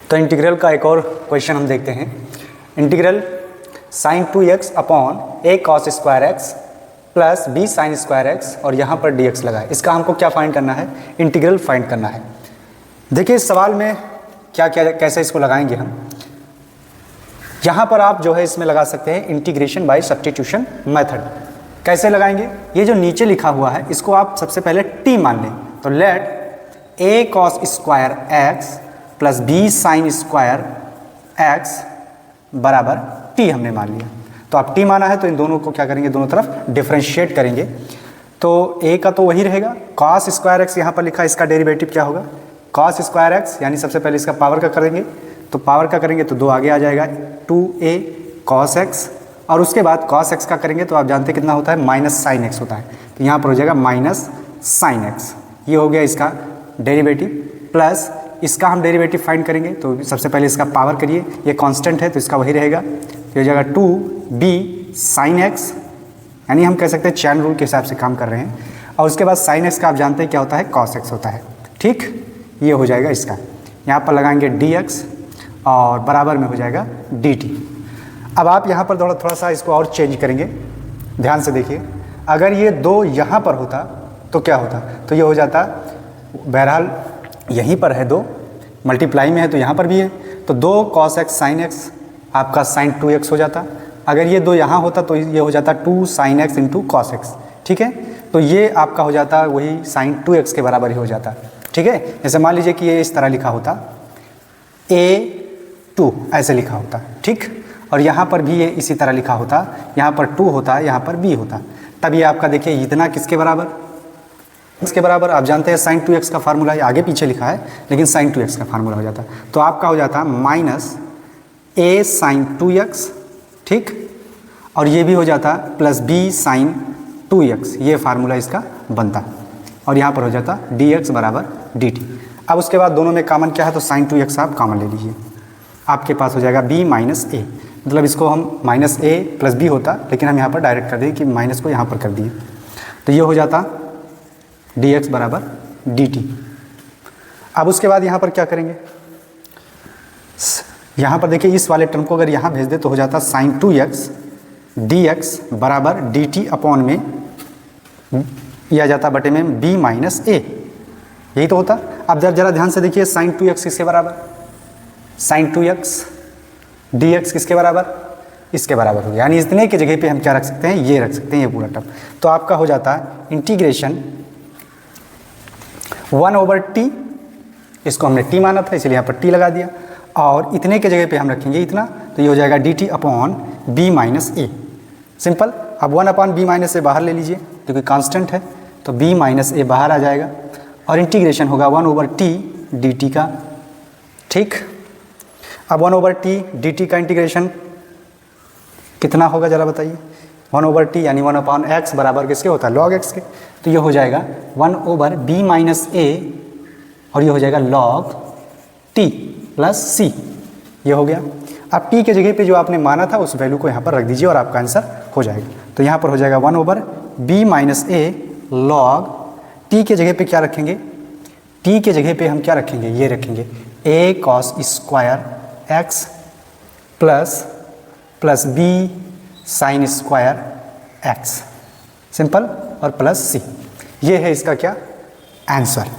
तो इंटीग्रल का एक और क्वेश्चन हम देखते हैं। Integral sin 2x upon a cos square x plus b sin square x और यहाँ पर dx लगा है। इसका हमको क्या फाइंड करना है? इंटीग्रल फाइंड करना है। देखिए इस सवाल में क्या क्या कैसे इसको लगाएंगे हम। यहाँ पर आप जो है इसमें लगा सकते हैं इंटीग्रेशन बाय सब्स्टिट्यूशन मेथड। कैसे लगाएंगे? ये जो नीचे लिखा हुआ है इसको आप सबसे पहले t मान लें। तो let a cos square x plus b sin square x बराबर t हमने मान लिया। तो आप t माना है तो इन दोनों को क्या करेंगे, दोनों तरफ डिफरेंशिएट करेंगे। तो a का तो वही रहेगा, cos स्क्वायर एक्स यहाँ पर लिखा है, इसका डेरिवेटिव क्या होगा? cos स्क्वायर एक्स, यानी सबसे पहले इसका पावर का करेंगे। तो पावर का करेंगे तो 2 आगे आ जाएगा 2a cos x, और उसके बाद cos x का करेंगे तो आप जानते हैं कितना होता है, माइनस साइन एक्स होता है। तो यहाँ पर हो जाएगा माइनस साइन एक्स। ये हो गया इसका डेरिवेटिव। प्लस इसका हम डेरिवेटिव फाइंड करेंगे तो सबसे पहले इसका पावर करिए, ये कांस्टेंट है तो इसका वही रहेगा। ये हो जाएगा 2b साइन एक्स, यानी हम कह सकते हैं चैन रूल के हिसाब से काम कर रहे हैं। और उसके बाद साइन एक्स का आप जानते हैं क्या होता है, cos x होता है। ठीक, ये हो जाएगा इसका। यहाँ पर लगाएंगे dx और बराबर में हो जाएगा dt। अब आप यहाँ पर थोड़ा सा इसको और चेंज करेंगे, ध्यान से देखिए। अगर ये 2 यहाँ पर होता तो क्या होता? तो ये हो जाता, बहरहाल यहीं पर है 2, मल्टीप्लाई में है तो यहाँ पर भी है, तो 2 cos x sin x आपका sin 2x हो जाता। अगर ये 2 यहाँ होता तो ये हो जाता 2 sin x into cos x। ठीक है, तो ये आपका हो जाता वही sin 2x के बराबर ही हो जाता। ठीक है, जैसे मान लीजिए कि ये इस तरह लिखा होता a2 ऐसे लिखा होता। ठीक, और यहाँ पर भी ये इसी तरह लिखा होता, यहाँ पर 2 होता, यहाँ पर b होता। तब ये आपका देखिए इतना किसके बराबर, इसके बराबर। आप जानते हैं sin 2x का फार्मूला ये आगे पीछे लिखा है, लेकिन sin 2x का फार्मूला हो जाता। तो आपका हो जाता माइनस a sin 2x। ठीक, और ये भी हो जाता प्लस b sin 2x, ये फार्मूला इसका बनता। और यहाँ पर हो जाता dx बराबर dt। अब उसके बाद दोनों में कॉमन क्या है, तो sin 2x आप कॉमन ले लीजिए। आपके पास हो जाएगा b माइनस a, मतलब इसको हम माइनस a प्लस b होता, लेकिन हम यहाँ पर डायरेक्ट कर दें कि माइनस को यहाँ पर कर दिए। तो ये हो जाता dx बराबर dt। अब उसके बाद यहाँ पर क्या करेंगे, यहाँ पर देखिए इस वाले टर्म को अगर यहाँ भेज दे तो हो जाता sin 2x dx बराबर dt अपॉन में यह जाता बटे में b माइनस a, यही तो होता। अब जरा ध्यान से देखिए, sin 2x किसके बराबर, sin 2x dx किसके बराबर, इसके बराबर हो गया। यानी इतने की जगह पे हम क्या रख सकते हैं, ये रख सकते हैं, ये पूरा टर्म। तो आपका हो जाता है इंटीग्रेशन 1/t, इसको हमने t माना था इसलिए यहाँ पर t लगा दिया, और इतने के जगह पे हम रखेंगे इतना, तो ये हो जाएगा dt upon b minus a। Simple. अब 1/b माइनस a बाहर ले लीजिए क्योंकि कांस्टेंट है, तो b माइनस a बाहर आ जाएगा और इंटीग्रेशन होगा 1/t dt का। ठीक, अब 1/t dt का इंटीग्रेशन कितना होगा जरा बताइए। 1/t यानी 1/x बराबर किसके होता है, log x के। तो ये हो जाएगा 1/b माइनस a और ये हो जाएगा log t प्लस c, ये हो गया। अब t के जगह पे जो आपने माना था उस वैल्यू को यहाँ पर रख दीजिए और आपका आंसर हो जाएगा। तो यहाँ पर हो जाएगा 1/b minus a log t के जगह पे क्या रखेंगे, t के जगह पे हम क्या रखेंगे, ये रखेंगे a cos square x plus b sine square x, simple, और प्लस c। ये है इसका क्या आंसर।